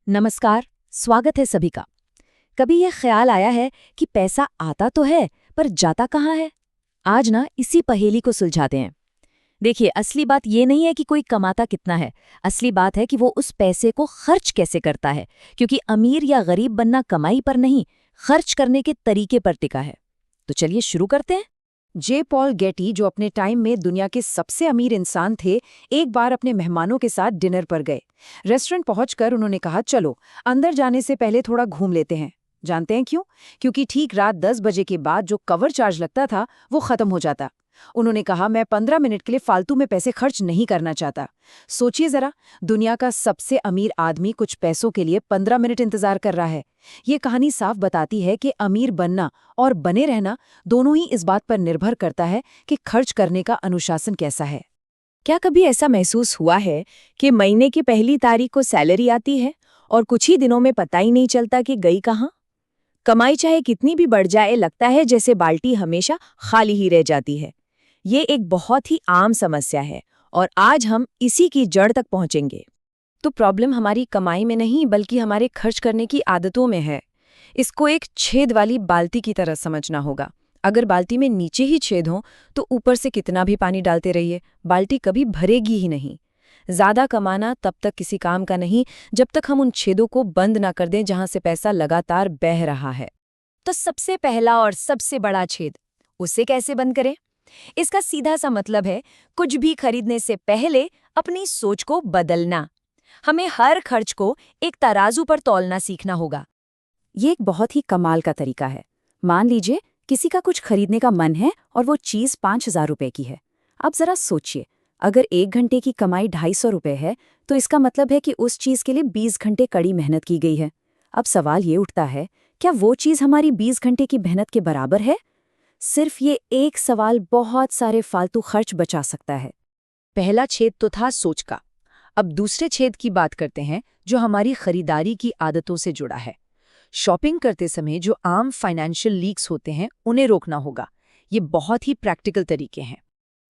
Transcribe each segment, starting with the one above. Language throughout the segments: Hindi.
नमस्कार, स्वागत है सभी का। कभी यह ख्याल आया है कि पैसा आता तो है पर जाता कहाँ है? आज ना इसी पहेली को सुलझाते हैं। देखिए, असली बात ये नहीं है कि कोई कमाता कितना है। असली बात है कि वो उस पैसे को खर्च कैसे करता है, क्योंकि अमीर या गरीब बनना कमाई पर नहीं, खर्च करने के तरीके पर टिका है। तो चलिए शुरू करते हैं। जे पॉल गेटी, जो अपने टाइम में दुनिया के सबसे अमीर इंसान थे, एक बार अपने मेहमानों के साथ डिनर पर गए। रेस्टोरेंट पहुंचकर उन्होंने कहा, चलो अंदर जाने से पहले थोड़ा घूम लेते हैं। जानते हैं क्यों? क्योंकि ठीक रात 10 बजे के बाद जो कवर चार्ज लगता था वो खत्म हो जाता। उन्होंने कहा, मैं 15 मिनट के लिए फालतू में पैसे खर्च नहीं करना चाहता। सोचिए जरा, दुनिया का सबसे अमीर आदमी कुछ पैसों के लिए 15 मिनट इंतजार कर रहा है। ये कहानी साफ बताती है कि अमीर बनना और बने रहना दोनों ही इस बात पर निर्भर करता है कि खर्च करने का अनुशासन कैसा है। क्या कभी ऐसा महसूस हुआ है कि महीने की पहली तारीख को सैलरी आती है और कुछ ही दिनों में पता ही नहीं चलता कि गई कहाँ? कमाई चाहे कितनी भी बढ़ जाए, लगता है जैसे बाल्टी हमेशा खाली ही रह जाती है। ये एक बहुत ही आम समस्या है और आज हम इसी की जड़ तक पहुंचेंगे। तो प्रॉब्लम हमारी कमाई में नहीं बल्कि हमारे खर्च करने की आदतों में है। इसको एक छेद वाली बाल्टी की तरह समझना होगा। अगर बाल्टी में नीचे ही छेद हो तो ऊपर से कितना भी पानी डालते रहिए, बाल्टी कभी भरेगी ही नहीं। ज्यादा कमाना तब तक किसी काम का नहीं जब तक हम उन छेदों को बंद ना कर दें जहां से पैसा लगातार बह रहा है। तो सबसे पहला और सबसे बड़ा छेद, उसे कैसे बंद करें? इसका सीधा सा मतलब है कुछ भी खरीदने से पहले अपनी सोच को बदलना। हमें हर खर्च को एक तराजू पर तौलना सीखना होगा। ये एक बहुत ही कमाल का तरीका है। मान लीजिए किसी का कुछ खरीदने का मन है और वो चीज़ 5,000 रुपए की है। अब जरा सोचिए, अगर 1 घंटे की कमाई 250 रुपए है तो इसका मतलब है कि उस चीज़ के लिए 20 घंटे कड़ी मेहनत की गई है। अब सवाल ये उठता है, क्या वो चीज़ हमारी 20 घंटे की मेहनत के बराबर है? सिर्फ ये एक सवाल बहुत सारे फालतू खर्च बचा सकता है। पहला छेद तो था सोच का। अब दूसरे छेद की बात करते हैं जो हमारी खरीदारी की आदतों से जुड़ा है। शॉपिंग करते समय जो आम फाइनेंशियल लीक्स होते हैं उन्हें रोकना होगा। ये बहुत ही प्रैक्टिकल तरीके हैं।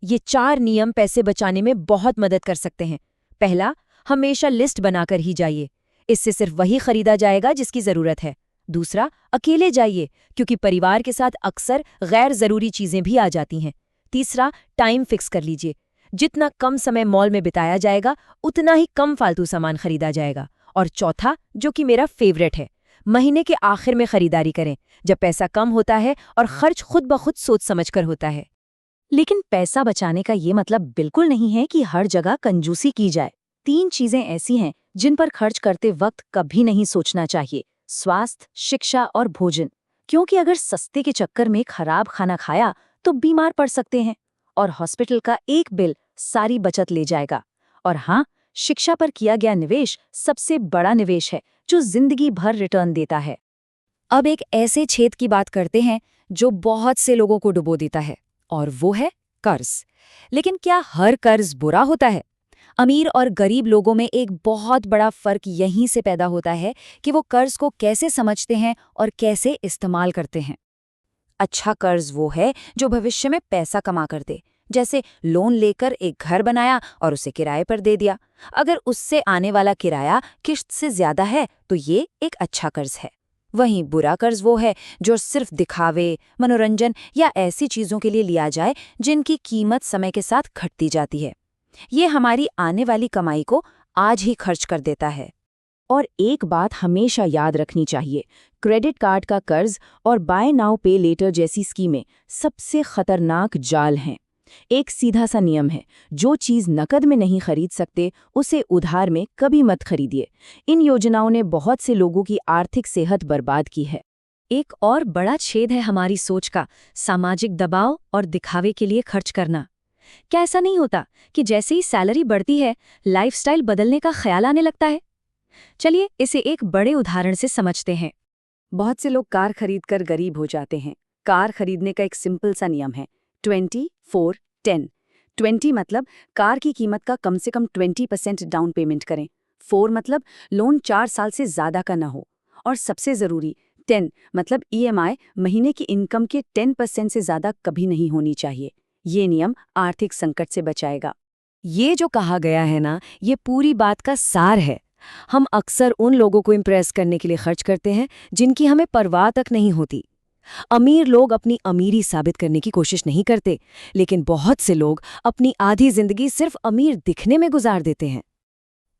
ये 4 नियम पैसे बचाने में बहुत मदद कर सकते हैं। पहला, हमेशा लिस्ट बनाकर ही जाइए। इससे सिर्फ वही खरीदा जाएगा जिसकी जरूरत है। दूसरा, अकेले जाइए क्योंकि परिवार के साथ अक्सर गैर जरूरी चीजें भी आ जाती हैं। तीसरा, टाइम फिक्स कर लीजिए। जितना कम समय मॉल में बिताया जाएगा उतना ही कम फालतू सामान खरीदा जाएगा। और चौथा, जो कि मेरा फेवरेट है, महीने के आखिर में खरीदारी करें, जब पैसा कम होता है और खर्च खुद ब खुद सोच समझकर होता है। लेकिन पैसा बचाने का ये मतलब बिल्कुल नहीं है कि हर जगह कंजूसी की जाए। 3 चीजें ऐसी हैं जिन पर खर्च करते वक्त कभी नहीं सोचना चाहिए: स्वास्थ्य, शिक्षा और भोजन। क्योंकि अगर सस्ते के चक्कर में खराब खाना खाया तो बीमार पड़ सकते हैं और हॉस्पिटल का एक बिल सारी बचत ले जाएगा। और हाँ, शिक्षा पर किया गया निवेश सबसे बड़ा निवेश है जो जिंदगी भर रिटर्न देता है। अब एक ऐसे छेद की बात करते हैं जो बहुत से लोगों को डुबो देता है, और वो है कर्ज। लेकिन क्या हर कर्ज बुरा होता है? अमीर और गरीब लोगों में एक बहुत बड़ा फर्क यहीं से पैदा होता है कि वो कर्ज को कैसे समझते हैं और कैसे इस्तेमाल करते हैं। अच्छा कर्ज वो है जो भविष्य में पैसा कमा कर दे, जैसे लोन लेकर एक घर बनाया और उसे किराए पर दे दिया। अगर उससे आने वाला किराया किश्त से ज्यादा है तो ये एक अच्छा कर्ज है। वहीं बुरा कर्ज वो है जो सिर्फ दिखावे, मनोरंजन या ऐसी चीजों के लिए लिया जाए जिनकी कीमत समय के साथ घटती जाती है। ये हमारी आने वाली कमाई को आज ही खर्च कर देता है। और एक बात हमेशा याद रखनी चाहिए, क्रेडिट कार्ड का कर्ज और बाय नाउ पे लेटर जैसी स्कीमें सबसे खतरनाक जाल हैं। एक सीधा सा नियम है, जो चीज़ नकद में नहीं खरीद सकते उसे उधार में कभी मत खरीदिए। इन योजनाओं ने बहुत से लोगों की आर्थिक सेहत बर्बाद की है। एक और बड़ा छेद है हमारी सोच का, सामाजिक दबाव और दिखावे के लिए खर्च करना। क्या ऐसा नहीं होता कि जैसे ही सैलरी बढ़ती है लाइफस्टाइल बदलने का ख्याल आने लगता है? चलिए इसे एक बड़े उदाहरण से समझते हैं। बहुत से लोग कार खरीदकर गरीब हो जाते हैं। कार खरीदने का एक सिंपल सा नियम है, 20-4-10। 20 मतलब कार की कीमत का कम से कम 20% डाउन पेमेंट करें। 4 मतलब लोन 4 साल से ज्यादा का न हो। और सबसे जरूरी 10 मतलब ईएमआई महीने की इनकम के 10% से ज्यादा कभी नहीं होनी चाहिए। ये नियम आर्थिक संकट से बचाएगा। ये जो कहा गया है ना, ये पूरी बात का सार है। हम अक्सर उन लोगों को इम्प्रेस करने के लिए खर्च करते हैं जिनकी हमें परवाह तक नहीं होती। अमीर लोग अपनी अमीरी साबित करने की कोशिश नहीं करते, लेकिन बहुत से लोग अपनी आधी जिंदगी सिर्फ अमीर दिखने में गुजार देते हैं।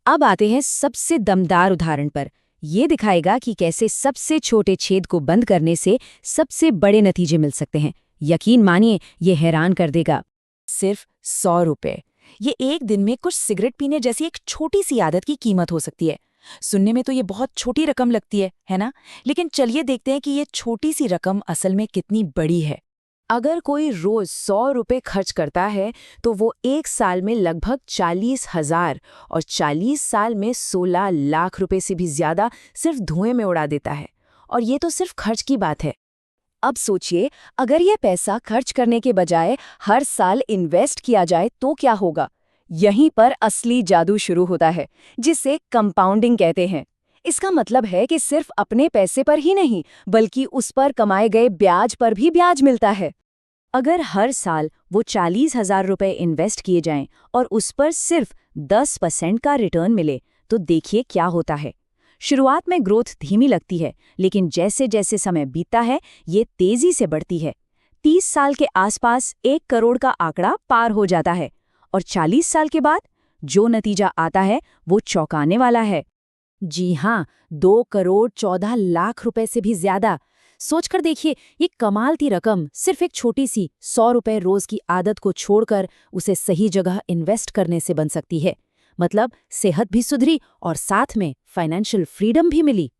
अब आते हैं सबसे दमदार उदाहरण पर। ये दिखाएगा कि कैसे सबसे छोटे छेद को बंद करने से सबसे बड़े नतीजे मिल सकते हैं। यकीन मानिए, ये हैरान कर देगा। सिर्फ 100 रुपए। ये एक दिन में कुछ सिगरेट पीने जैसी एक छोटी सी आदत की कीमत हो सकती है। सुनने में तो ये बहुत छोटी रकम लगती है ना? लेकिन चलिए देखते हैं कि ये छोटी सी रकम असल में कितनी बड़ी है। अगर कोई रोज 100 रुपए खर्च करता है तो वो एक साल में लगभग 40,000 और 40 साल में 16 लाख रुपए से भी ज्यादा सिर्फ धुएं में उड़ा देता है। और ये तो सिर्फ खर्च की बात है। अब सोचिए, अगर ये पैसा खर्च करने के बजाय हर साल इन्वेस्ट किया जाए तो क्या होगा? यहीं पर असली जादू शुरू होता है, जिसे कंपाउंडिंग कहते हैं। इसका मतलब है कि सिर्फ अपने पैसे पर ही नहीं, बल्कि उस पर कमाए गए ब्याज पर भी ब्याज मिलता है। अगर हर साल वो 40,000 रुपए इन्वेस्ट किए जाएं और उस पर सिर्फ 10% का रिटर्न मिले, तो देखिए क्या होता है। शुरुआत में ग्रोथ धीमी लगती है, लेकिन जैसे जैसे समय बीतता है, ये तेजी से बढ़ती है। 30 साल के आसपास 1 करोड़ का आंकड़ा पार हो जाता है और 40 साल के बाद जो नतीजा आता है वो चौंकाने वाला है। जी हाँ, 2 करोड़ 14 लाख रुपए से भी ज्यादा। सोचकर देखिए, ये कमाल की रकम सिर्फ एक छोटी सी 100 रुपए रोज की आदत को छोड़कर उसे सही जगह इन्वेस्ट करने से बन सकती है। मतलब सेहत भी सुधरी और साथ में फाइनेंशियल फ्रीडम भी मिली।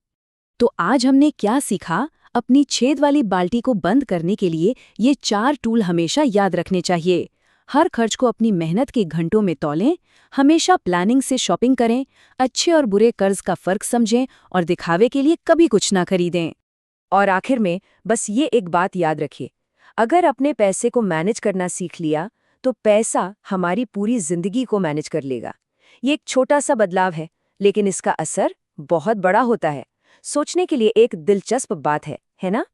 तो आज हमने क्या सीखा? अपनी छेद वाली बाल्टी को बंद करने के लिए ये 4 टूल हमेशा याद रखने चाहिए। हर खर्च को अपनी मेहनत के घंटों में तौलें, हमेशा प्लानिंग से शॉपिंग करें, अच्छे और बुरे कर्ज का फर्क समझें और दिखावे के लिए कभी कुछ ना खरीदें। और आखिर में बस ये एक बात याद रखिए, अगर अपने पैसे को मैनेज करना सीख लिया तो पैसा हमारी पूरी जिंदगी को मैनेज कर लेगा। ये एक छोटा सा बदलाव है, लेकिन इसका असर बहुत बड़ा होता है। सोचने के लिए एक दिलचस्प बात है ना?